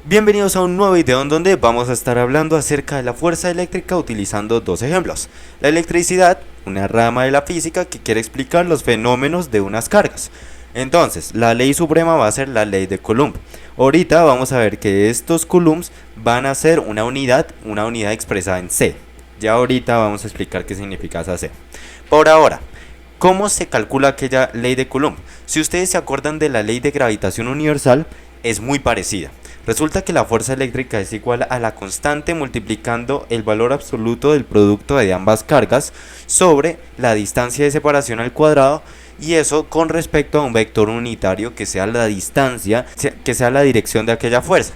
Bienvenidos a un nuevo video en donde vamos a estar hablando acerca de la fuerza eléctrica utilizando dos ejemplos. La electricidad, una rama de la física que quiere explicar los fenómenos de unas cargas. Entonces, la ley suprema va a ser la ley de Coulomb. Ahorita vamos a ver que estos coulombs van a ser una unidad expresada en C. Ya ahorita vamos a explicar qué significa esa C. Por ahora, ¿cómo se calcula aquella ley de Coulomb? Si ustedes se acuerdan de la ley de gravitación universal, es muy parecida. Resulta que la fuerza eléctrica es igual a la constante multiplicando el valor absoluto del producto de ambas cargas sobre la distancia de separación al cuadrado, y eso con respecto a un vector unitario que sea la distancia, que sea la dirección de aquella fuerza.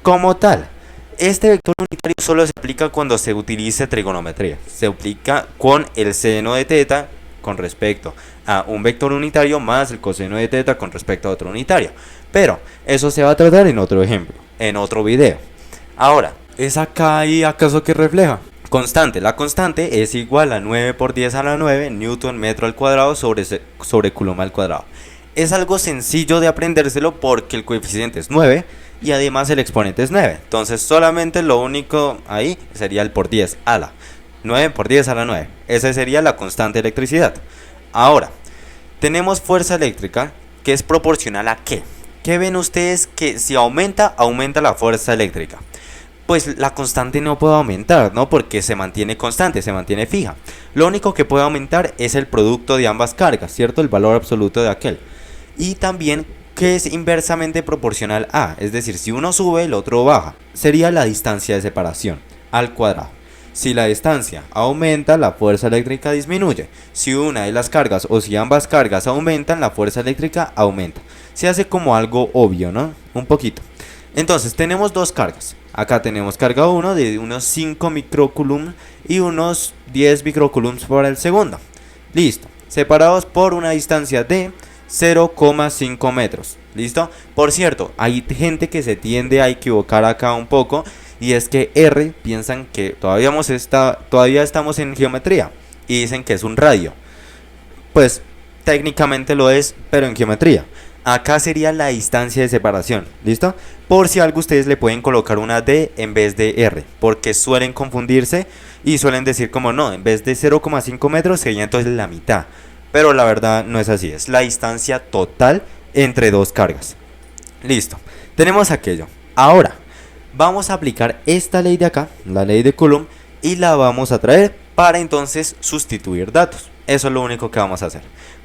Como tal, este vector unitario solo se aplica cuando se utilice trigonometría. Se aplica con el seno de teta con respecto a un vector unitario más el coseno de teta con respecto a otro unitario. Pero eso se va a tratar en otro ejemplo, en otro video. Ahora, ¿es acá y acaso que refleja? Constante. La constante es igual a 9 por 10 a la 9 newton metro al cuadrado sobre coulomb al cuadrado. Es algo sencillo de aprendérselo porque el coeficiente es 9 y además el exponente es 9. Entonces solamente lo único ahí sería el por 10 a la 9 por 10 a la 9. Esa sería la constante de electricidad. Ahora, tenemos fuerza eléctrica que es proporcional a ¿qué? ¿Qué ven ustedes que si aumenta la fuerza eléctrica? Pues la constante no puede aumentar, ¿no? Porque se mantiene constante, se mantiene fija. Lo único que puede aumentar es el producto de ambas cargas, ¿cierto? El valor absoluto de aquel. Y también que es inversamente proporcional a, es decir, si uno sube, el otro baja. Sería la distancia de separación al cuadrado. Si la distancia aumenta, la fuerza eléctrica disminuye. Si una de las cargas o si ambas cargas aumentan, la fuerza eléctrica aumenta. Se hace como algo obvio, ¿no? Un poquito. Entonces tenemos dos cargas. Acá tenemos carga 1 de unos 5 microcoulombs y unos 10 microcoulombs por el segundo. Listo. Separados por una distancia de 0,5 metros. ¿Listo? Por cierto, hay gente que se tiende a equivocar acá un poco. Y es que R piensan que todavía estamos en geometría y dicen que es un radio. Pues técnicamente lo es, pero en geometría. Acá sería la distancia de separación, ¿listo? Por si algo ustedes le pueden colocar una D en vez de R, porque suelen confundirse y suelen decir como no, en vez de 0,5 metros sería entonces la mitad. Pero la verdad no es así, es la distancia total entre dos cargas. Listo, tenemos aquello. Ahora vamos a aplicar esta ley de acá, la ley de Coulomb, y la vamos a traer para entonces sustituir datos. Eso es lo único que vamos a hacer.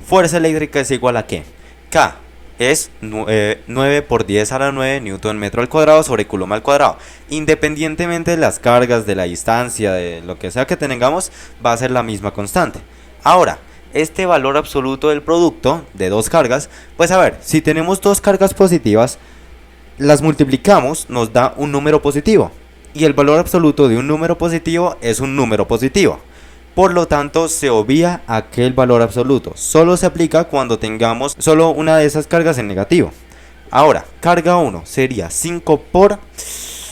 Fuerza eléctrica es igual a ¿qué? K es 9 por 10 a la 9 newton metro al cuadrado sobre coulomb al cuadrado. Independientemente de las cargas, de la distancia, de lo que sea que tengamos, va a ser la misma constante. Ahora, este valor absoluto del producto de dos cargas, pues a ver, si tenemos dos cargas positivas, las multiplicamos, nos da un número positivo. Y el valor absoluto de un número positivo es un número positivo. Por lo tanto, se obvia aquel valor absoluto. Solo se aplica cuando tengamos solo una de esas cargas en negativo. Ahora, carga 1 sería 5 por...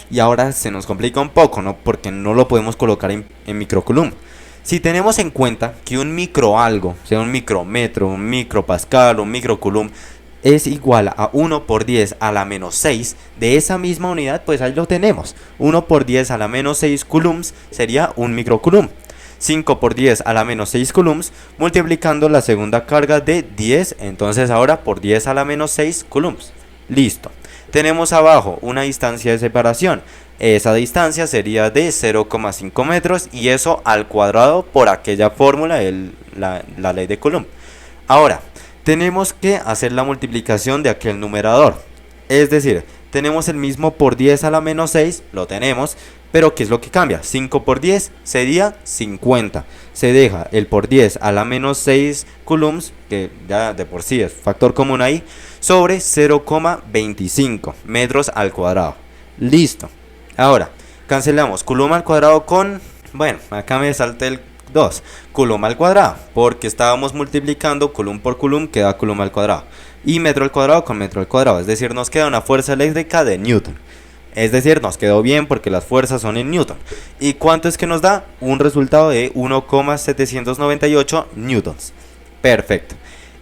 Y ahora se nos complica un poco, ¿no? Porque no lo podemos colocar en microcoulomb. Si tenemos en cuenta que un micro algo, sea un micrometro, un micropascal, un microcoulomb, es igual a 1 por 10 a la menos 6 de esa misma unidad, pues ahí lo tenemos. 1 por 10 a la menos 6 coulombs sería un microcoulomb. 5 por 10 a la menos 6 coulombs multiplicando la segunda carga de 10, entonces ahora por 10 a la menos 6 coulombs. Listo. Tenemos abajo una distancia de separación. Esa distancia sería de 0,5 metros y eso al cuadrado por aquella fórmula, la ley de Coulomb. Ahora, tenemos que hacer la multiplicación de aquel numerador. Es decir, tenemos el mismo por 10 a la menos 6, lo tenemos, pero ¿qué es lo que cambia? 5 por 10 sería 50. Se deja el por 10 a la menos 6 coulombs, que ya de por sí es factor común ahí, sobre 0,25 metros al cuadrado. Listo. Ahora, cancelamos coulomb al cuadrado con... Bueno, acá me salté el 2. Coulomb al cuadrado, porque estábamos multiplicando coulomb por coulomb, queda coulomb al cuadrado. Y metro al cuadrado con metro al cuadrado, es decir, nos queda una fuerza eléctrica de newton. Es decir, nos quedó bien porque las fuerzas son en newton. ¿Y cuánto es que nos da? Un resultado de 1,798 newtons. Perfecto.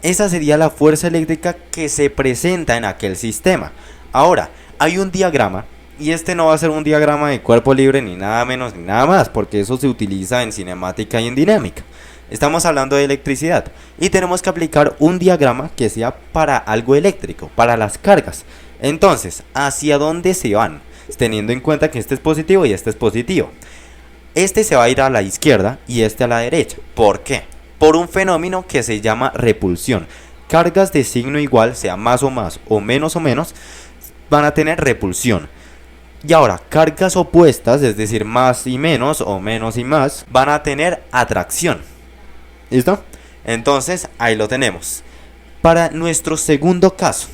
Esa sería la fuerza eléctrica que se presenta en aquel sistema. Ahora, hay un diagrama Y este no va a ser un diagrama de cuerpo libre ni nada menos ni nada más, porque eso se utiliza en cinemática y en dinámica. Estamos hablando de electricidad y tenemos que aplicar un diagrama que sea para algo eléctrico, para las cargas. Entonces, ¿hacia dónde se van? Teniendo en cuenta que este es positivo y este es positivo. Este se va a ir a la izquierda y este a la derecha. ¿Por qué? Por un fenómeno que se llama repulsión. Cargas de signo igual, sea más o menos, van a tener repulsión. Y ahora, cargas opuestas, es decir, más y menos o menos y más, van a tener atracción. ¿Listo? Entonces, ahí lo tenemos. Para nuestro segundo caso,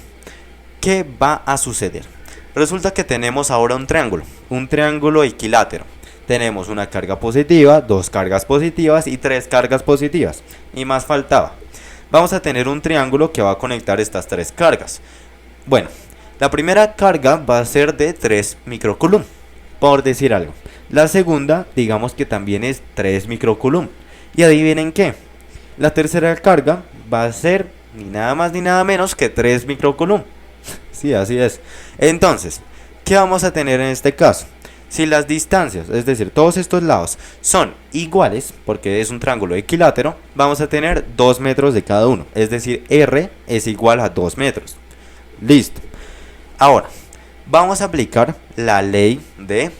¿qué va a suceder? Resulta que tenemos ahora un triángulo equilátero. Tenemos una carga positiva, dos cargas positivas y tres cargas positivas. Y más faltaba. Vamos a tener un triángulo que va a conectar estas tres cargas. Bueno, la primera carga va a ser de 3 microcoulomb, por decir algo. La segunda, digamos que también es 3 microcoulomb. Y adivinen qué. La tercera carga va a ser ni nada más ni nada menos que 3 microcoulomb. Sí, así es. Entonces, ¿qué vamos a tener en este caso? Si las distancias, es decir, todos estos lados son iguales, porque es un triángulo equilátero, vamos a tener 2 metros de cada uno. Es decir, R es igual a 2 metros. Listo. Ahora, vamos a aplicar la ley ¿de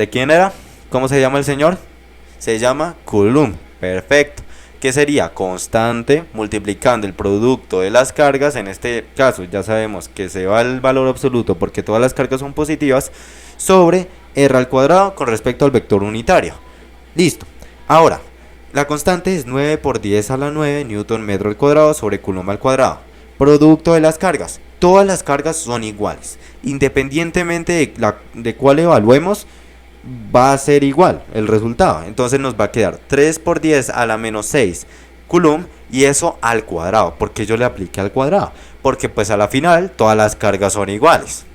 quién era? ¿Cómo se llama el señor? Se llama Coulomb. Perfecto. Que sería constante multiplicando el producto de las cargas. En este caso ya sabemos que se va el valor absoluto porque todas las cargas son positivas, sobre R al cuadrado con respecto al vector unitario. Listo. Ahora, la constante es 9 por 10 a la 9 newton metro al cuadrado sobre coulomb al cuadrado. Producto de las cargas. Todas las cargas son iguales. Independientemente de cuál evaluemos, va a ser igual el resultado. Entonces nos va a quedar 3 por 10 a la menos 6 coulomb, y eso al cuadrado. ¿Por qué yo le apliqué al cuadrado? Porque pues a la final todas las cargas son iguales.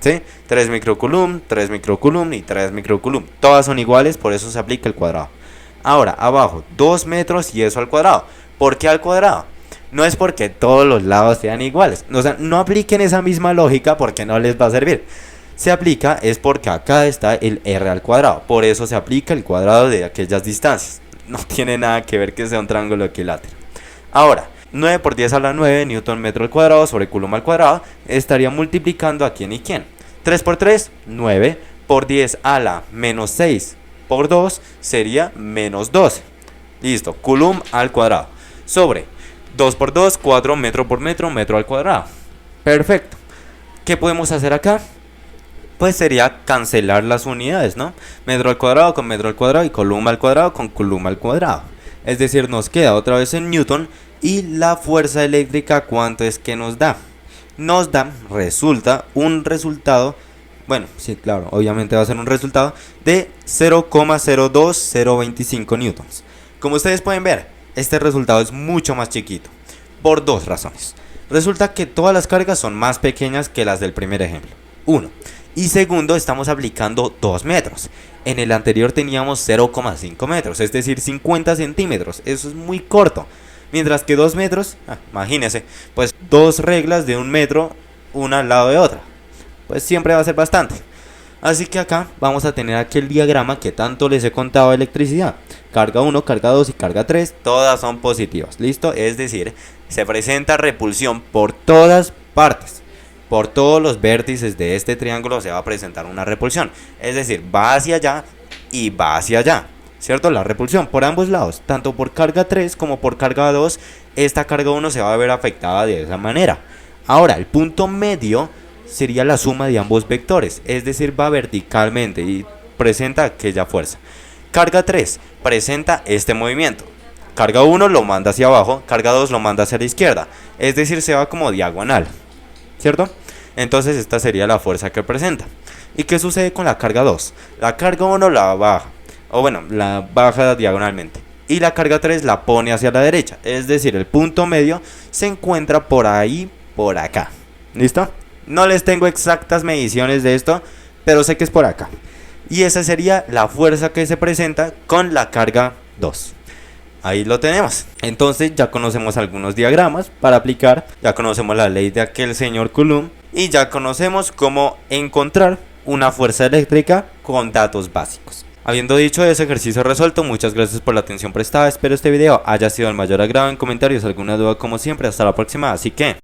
¿Sí? 3 microcoulomb, 3 microcoulomb y 3 microcoulomb. Todas son iguales, por eso se aplica el cuadrado. Ahora, abajo, 2 metros y eso al cuadrado. ¿Por qué al cuadrado? No es porque todos los lados sean iguales. O sea, no apliquen esa misma lógica porque no les va a servir. Se aplica es porque acá está el R al cuadrado. Por eso se aplica el cuadrado de aquellas distancias. No tiene nada que ver que sea un triángulo equilátero. Ahora, 9 por 10 a la 9 newton metro al cuadrado sobre coulomb al cuadrado. Estaría multiplicando a quién y quién. 3 por 3, 9 por 10 a la menos 6 por 2 sería menos 12. Listo, coulomb al cuadrado. Sobre 2 por 2, 4 metro por metro, metro al cuadrado. Perfecto. ¿Qué podemos hacer acá? Pues sería cancelar las unidades, ¿no? Metro al cuadrado y coulomb al cuadrado con coulomb al cuadrado. Es decir, nos queda otra vez en newton. Y la fuerza eléctrica, ¿cuánto es que nos da? Nos da, resulta, un resultado, bueno, sí, claro, obviamente va a ser un resultado de 0,02025 newtons. Como ustedes pueden ver, este resultado es mucho más chiquito, por dos razones. Resulta que todas las cargas son más pequeñas que las del primer ejemplo, uno. Y segundo, estamos aplicando 2 metros. En el anterior teníamos 0,5 metros, es decir, 50 centímetros. Eso es muy corto. Mientras que 2 metros, imagínense, pues 2 reglas de 1 metro, una al lado de otra. Pues siempre va a ser bastante. Así que acá vamos a tener aquel diagrama que tanto les he contado de electricidad. Carga 1, carga 2 y carga 3, todas son positivas. ¿Listo? Es decir, se presenta repulsión por todas partes. Por todos los vértices de este triángulo se va a presentar una repulsión. Es decir, va hacia allá y va hacia allá. ¿Cierto? La repulsión por ambos lados, tanto por carga 3 como por carga 2, esta carga 1 se va a ver afectada de esa manera. Ahora, el punto medio sería la suma de ambos vectores, es decir, va verticalmente y presenta aquella fuerza. Carga 3 presenta este movimiento. Carga 1 lo manda hacia abajo, carga 2 lo manda hacia la izquierda, es decir, se va como diagonal. ¿Cierto? Entonces esta sería la fuerza que presenta. ¿Y qué sucede con la carga 2? La carga 1 la baja. O bueno, la baja diagonalmente. Y la carga 3 la pone hacia la derecha. Es decir, el punto medio se encuentra por ahí, por acá. ¿Listo? No les tengo exactas mediciones de esto, pero sé que es por acá. Y esa sería la fuerza que se presenta con la carga 2. Ahí lo tenemos. Entonces ya conocemos algunos diagramas para aplicar. Ya conocemos la ley de aquel señor Coulomb. Y ya conocemos cómo encontrar una fuerza eléctrica con datos básicos. Habiendo dicho ese ejercicio resuelto, muchas gracias por la atención prestada, espero este video haya sido del mayor agrado. En comentarios alguna duda como siempre, hasta la próxima, así que...